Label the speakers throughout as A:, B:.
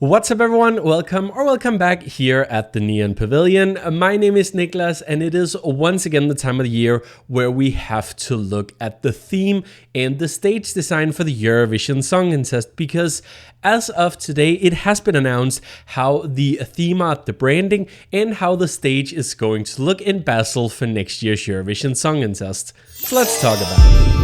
A: What's up everyone, welcome back here at the Neon Pavilion. My name is Niklas and it is once again the time of the year where we have to look at the theme and the stage design for the Eurovision Song Contest, because as of today it has been announced how the theme art, the branding and how the stage is going to look in Basel for next year's Eurovision Song Contest. So let's talk about it.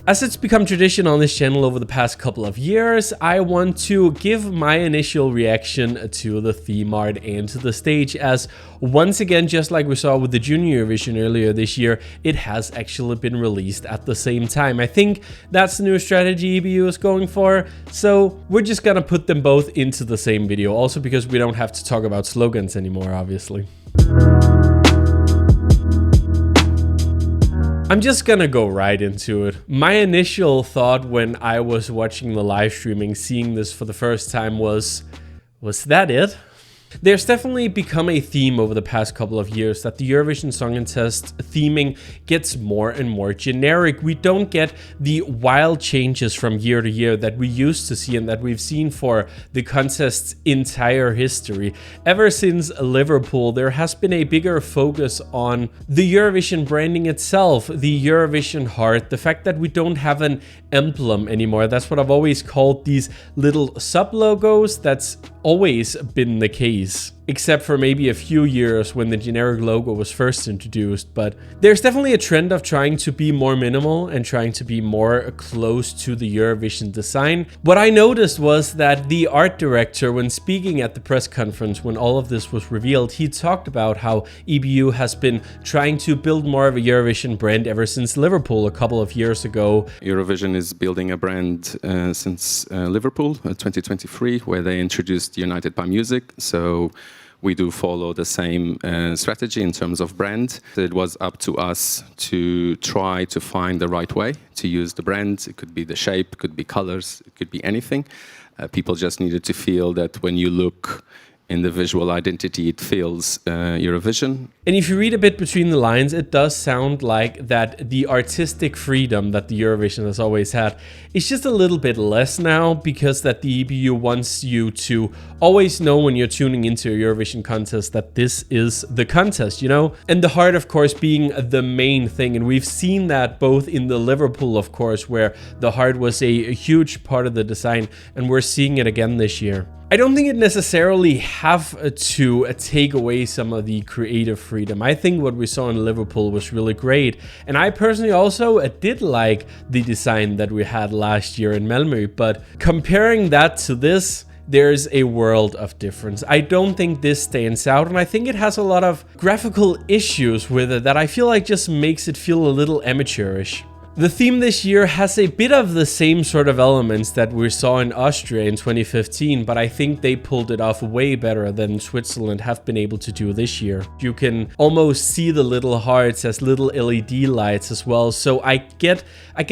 A: As it's become tradition on this channel over the past couple of years, I want to give my initial reaction to the theme art and to the stage, as once again, just like we saw with the Junior Eurovision earlier this year, it has actually been released at the same time. I think that's the new strategy EBU is going for, so we're just gonna put them both into the same video, also because we don't have to talk about slogans anymore, obviously. I'm just gonna go right into it. My initial thought when I was watching the live streaming, seeing this for the first time was that it? There's definitely become a theme over the past couple of years that the Eurovision Song Contest theming gets more and more generic. We don't get the wild changes from year to year that we used to see and that we've seen for the contest's entire history. Ever since Liverpool, there has been a bigger focus on the Eurovision branding itself, the Eurovision heart, the fact that we don't have an emblem anymore. That's what I've always called these little sub-logos. That's always been the case, except for maybe a few years when the generic logo was first introduced. But there's definitely a trend of trying to be more minimal and trying to be more close to the Eurovision design. What I noticed was that the art director, when speaking at the press conference when all of this was revealed, he talked about how EBU has been trying to build more of a Eurovision brand ever since Liverpool a couple of years ago.
B: Eurovision is building a brand since Liverpool 2023, where they introduced United by Music. So we do follow the same strategy in terms of brand. It was up to us to try to find the right way to use the brand. It could be the shape, it could be colors, it could be anything. People just needed to feel that when you look in the visual identity, it feels Eurovision.
A: And if you read a bit between the lines, it does sound like that the artistic freedom that the Eurovision has always had is just a little bit less now, because that the EBU wants you to always know when you're tuning into a Eurovision contest that this is the contest, you know? And the heart, of course, being the main thing. And we've seen that both in the Liverpool, of course, where the heart was a huge part of the design, and we're seeing it again this year. I don't think it necessarily have to take away some of the creative freedom. I think what we saw in Liverpool was really great. And I personally also did like the design that we had last year in Malmö. But comparing that to this, there's a world of difference. I don't think this stands out, and I think it has a lot of graphical issues with it that I feel like just makes it feel a little amateurish. The theme this year has a bit of the same sort of elements that we saw in Austria in 2015, but I think they pulled it off way better than Switzerland have been able to do this year. You can almost see the little hearts as little LED lights as well, so I get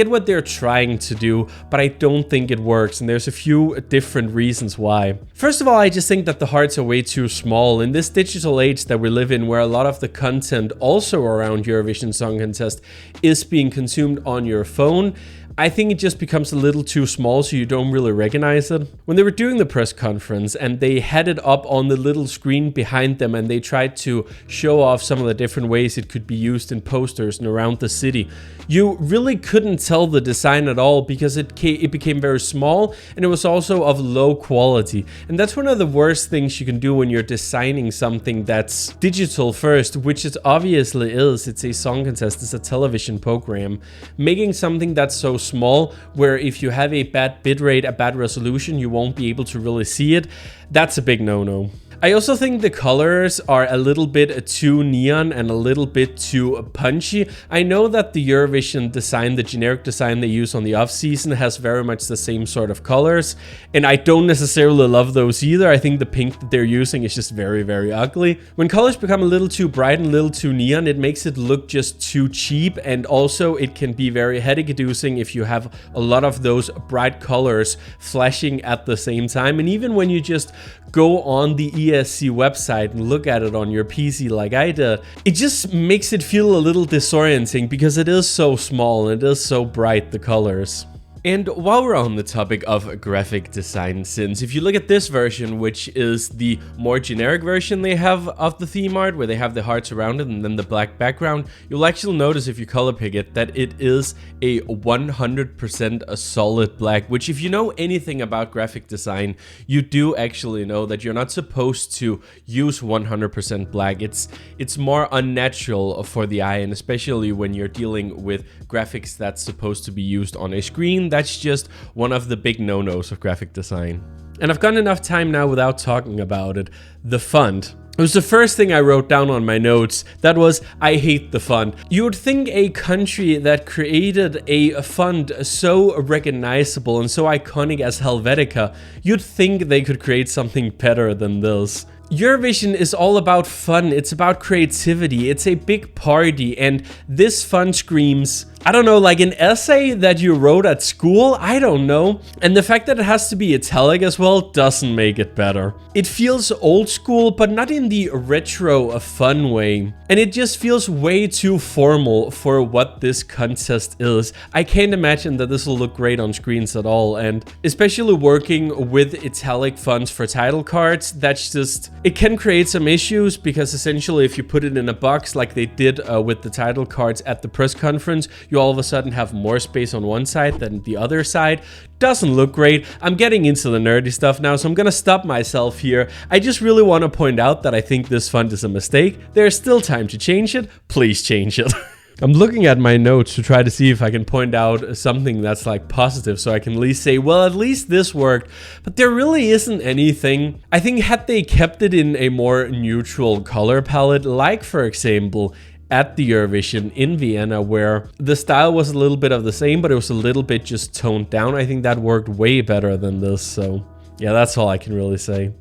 A: what they're trying to do, but I don't think it works, and there's a few different reasons why. First of all, I just think that the hearts are way too small. In this digital age that we live in, where a lot of the content also around Eurovision Song Contest is being consumed on your phone, I think it just becomes a little too small, so you don't really recognize it. When they were doing the press conference and they had it up on the little screen behind them and they tried to show off some of the different ways it could be used in posters and around the city, you really couldn't tell the design at all, because it became very small and it was also of low quality. And that's one of the worst things you can do when you're designing something that's digital first, which it obviously is. It's a song contest, it's a television program. Making something that's so small, where if you have a bad bitrate, a bad resolution, you won't be able to really see it, that's a big no-no. I also think the colors are a little bit too neon and a little bit too punchy. I know that the Eurovision design, the generic design they use on the off-season, has very much the same sort of colors, and I don't necessarily love those either. I think the pink that they're using is just very, very ugly. When colors become a little too bright and a little too neon, it makes it look just too cheap, and also it can be very headache-inducing if you have a lot of those bright colors flashing at the same time. And even when you just go on the ESC website and look at it on your PC like I did, it just makes it feel a little disorienting because it is so small and it is so bright, the colors. And while we're on the topic of graphic design, since if you look at this version, which is the more generic version they have of the theme art, where they have the hearts around it and then the black background, you'll actually notice if you color pick it that it is a 100% a solid black, which if you know anything about graphic design, you do actually know that you're not supposed to use 100% black. It's more unnatural for the eye, and especially when you're dealing with graphics that's supposed to be used on a screen. That's just one of the big no-nos of graphic design. And I've gone enough time now without talking about it. The font. It was the first thing I wrote down on my notes. That was, I hate the font. You would think a country that created a font so recognizable and so iconic as Helvetica, you'd think they could create something better than this. Eurovision is all about fun, it's about creativity, it's a big party, and this font screams, I don't know, like an essay that you wrote at school? I don't know. And the fact that it has to be italic as well doesn't make it better. It feels old school, but not in the retro fun way. And it just feels way too formal for what this contest is. I can't imagine that this will look great on screens at all, and especially working with italic fonts for title cards, that's just... It can create some issues because essentially if you put it in a box like they did with the title cards at the press conference, you all of a sudden have more space on one side than the other side. Doesn't look great. I'm getting into the nerdy stuff now, so I'm gonna stop myself here. I just really want to point out that I think this font is a mistake. There's still time to change it. Please change it. I'm looking at my notes to try to see if I can point out something that's like positive, so I can at least say, well, at least this worked. But there really isn't anything. I think had they kept it in a more neutral color palette, like for example, at the Eurovision in Vienna, where the style was a little bit of the same, but it was a little bit just toned down, I think that worked way better than this. So yeah, that's all I can really say.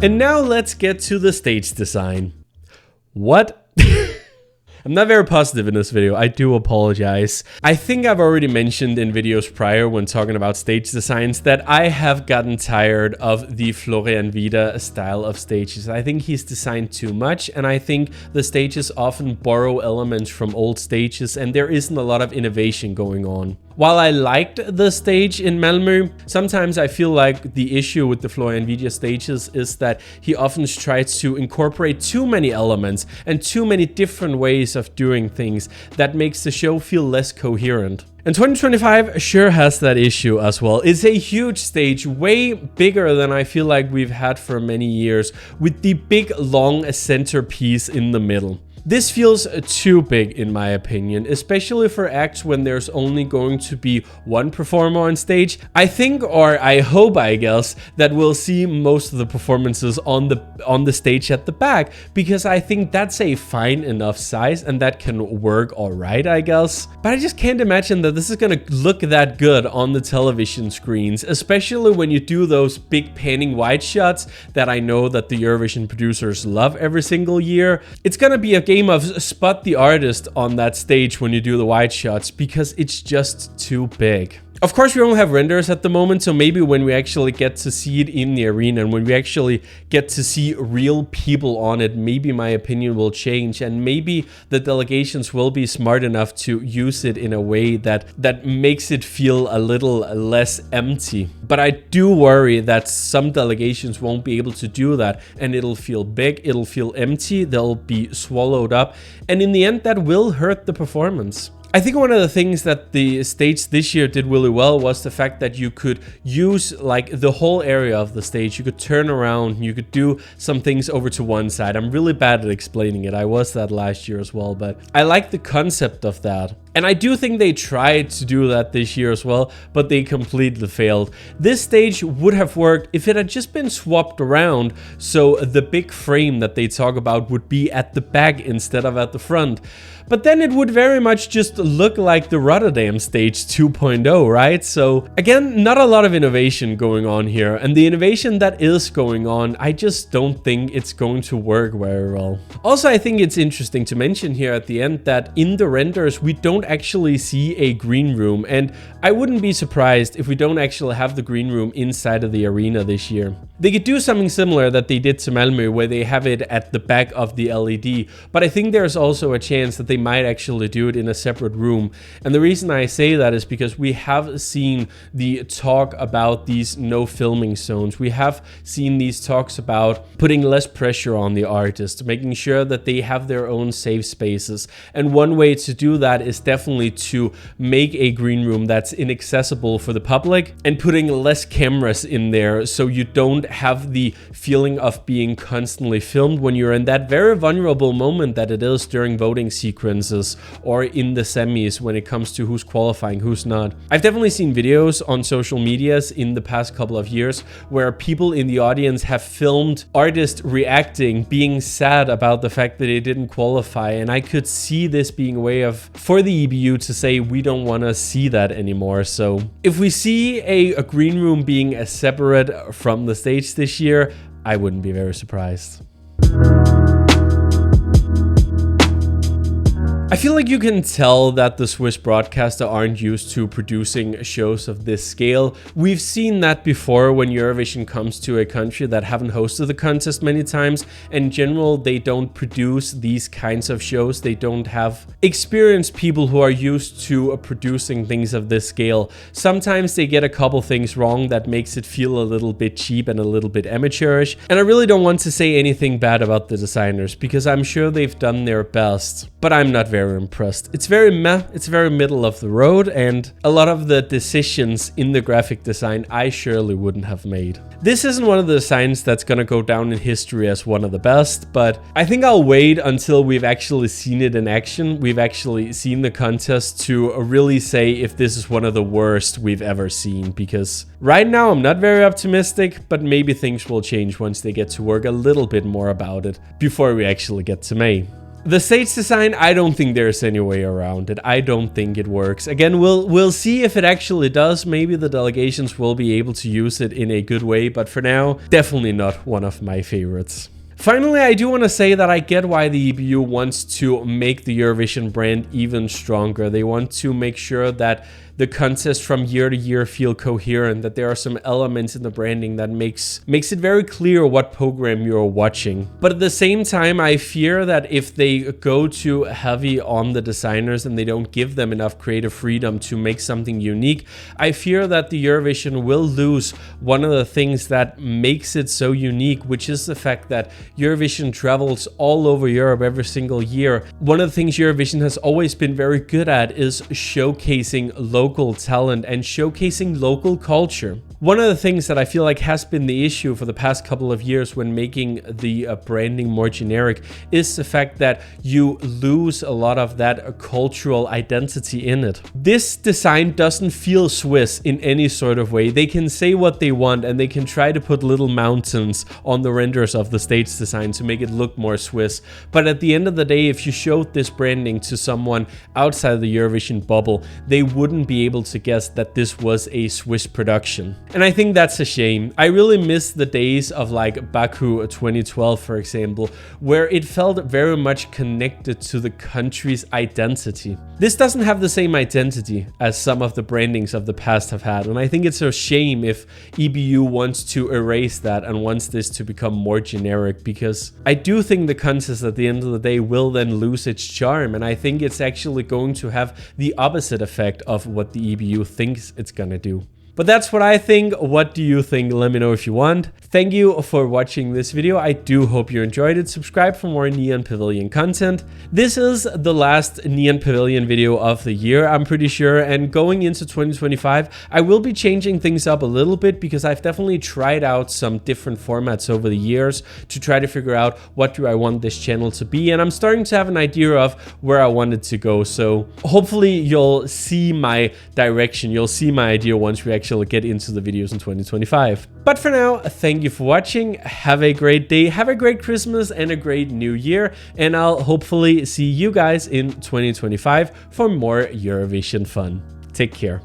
A: And now let's get to the stage design. What? I'm not very positive in this video, I do apologize. I think I've already mentioned in videos prior when talking about stage designs that I have gotten tired of the Florian Vida style of stages. I think he's designed too much, and I think the stages often borrow elements from old stages and there isn't a lot of innovation going on. While I liked the stage in Malmö, sometimes I feel like the issue with the Florian Vida stages is that he often tries to incorporate too many elements and too many different ways of doing things that makes the show feel less coherent. And 2025 sure has that issue as well. It's a huge stage, way bigger than I feel like we've had for many years, with the big long centerpiece in the middle. This feels too big in my opinion, especially for acts when there's only going to be one performer on stage. I think, or I hope, I guess, that we'll see most of the performances on the stage at the back, because I think that's a fine enough size and that can work alright, I guess. But I just can't imagine that this is gonna look that good on the television screens, especially when you do those big panning wide shots that I know that the Eurovision producers love every single year. It's gonna be a game of spot the artist on that stage when you do the wide shots, because it's just too big. Of course, we don't have renders at the moment, so maybe when we actually get to see it in the arena and when we actually get to see real people on it, maybe my opinion will change, and maybe the delegations will be smart enough to use it in a way that makes it feel a little less empty. But I do worry that some delegations won't be able to do that, and it'll feel big, it'll feel empty, they'll be swallowed up, and in the end that will hurt the performance. I think one of the things that the stage this year did really well was the fact that you could use like the whole area of the stage. You could turn around, you could do some things over to one side. I'm really bad at explaining it. I was that last year as well, but I like the concept of that. And I do think they tried to do that this year as well, but they completely failed. This stage would have worked if it had just been swapped around, so the big frame that they talk about would be at the back instead of at the front. But then it would very much just look like the Rotterdam stage 2.0, right? So again, not a lot of innovation going on here. And the innovation that is going on, I just don't think it's going to work very well. Also, I think it's interesting to mention here at the end that in the renders, we don't actually see a green room. And I wouldn't be surprised if we don't actually have the green room inside of the arena this year. They could do something similar that they did to Malmö, where they have it at the back of the LED. But I think there's also a chance that they they might actually do it in a separate room. And the reason I say that is because we have seen the talk about these no filming zones. We have seen these talks about putting less pressure on the artist, making sure that they have their own safe spaces. And one way to do that is definitely to make a green room that's inaccessible for the public and putting less cameras in there, so you don't have the feeling of being constantly filmed when you're in that very vulnerable moment that it is during voting sequences or in the semis when it comes to who's qualifying, who's not. I've definitely seen videos on social medias in the past couple of years where people in the audience have filmed artists reacting, being sad about the fact that they didn't qualify, and I could see this being a way for the EBU to say we don't want to see that anymore. So if we see a green room being separate from the stage this year, I wouldn't be very surprised. I feel like you can tell that the Swiss broadcaster aren't used to producing shows of this scale. We've seen that before when Eurovision comes to a country that haven't hosted the contest many times. In general, they don't produce these kinds of shows. They don't have experienced people who are used to producing things of this scale. Sometimes they get a couple things wrong that makes it feel a little bit cheap and a little bit amateurish. And I really don't want to say anything bad about the designers because I'm sure they've done their best, but I'm not very impressed. It's very meh, it's very middle of the road, and a lot of the decisions in the graphic design I surely wouldn't have made. This isn't one of the designs that's gonna go down in history as one of the best, but I think I'll wait until we've actually seen it in action. We've actually seen the contest to really say if this is one of the worst we've ever seen, because right now I'm not very optimistic, but maybe things will change once they get to work a little bit more about it before we actually get to May. The stage design, I don't think there's any way around it. I don't think it works. Again, we'll see if it actually does. Maybe the delegations will be able to use it in a good way, but for now, definitely not one of my favorites. Finally, I do want to say that I get why the EBU wants to make the Eurovision brand even stronger. They want to make sure that the contest from year to year feel coherent, that there are some elements in the branding that makes it very clear what program you're watching. But at the same time, I fear that if they go too heavy on the designers and they don't give them enough creative freedom to make something unique, I fear that the Eurovision will lose one of the things that makes it so unique, which is the fact that Eurovision travels all over Europe every single year. One of the things Eurovision has always been very good at is showcasing local talent and showcasing local culture. One of the things that I feel like has been the issue for the past couple of years when making the branding more generic is the fact that you lose a lot of that cultural identity in it. This design doesn't feel Swiss in any sort of way. They can say what they want and they can try to put little mountains on the renders of the stage design to make it look more Swiss. But at the end of the day, if you showed this branding to someone outside the Eurovision bubble, they wouldn't be able to guess that this was a Swiss production. And I think that's a shame. I really miss the days of like Baku 2012, for example, where it felt very much connected to the country's identity. This doesn't have the same identity as some of the brandings of the past have had, and I think it's a shame if EBU wants to erase that and wants this to become more generic, because I do think the contest at the end of the day will then lose its charm, and I think it's actually going to have the opposite effect of what the EBU thinks it's gonna do. But that's what I think. What do you think? Let me know if you want. Thank you for watching this video. I do hope you enjoyed it. Subscribe for more Neon Pavilion content. This is the last Neon Pavilion video of the year, I'm pretty sure. And going into 2025, I will be changing things up a little bit because I've definitely tried out some different formats over the years to try to figure out what do I want this channel to be. And I'm starting to have an idea of where I want it to go. So hopefully you'll see my direction. You'll see my idea once we actually get into the videos in 2025. But for now, thank you for watching. Have a great day, have a great Christmas and a great new year, and I'll hopefully see you guys in 2025 for more Eurovision fun. Take care.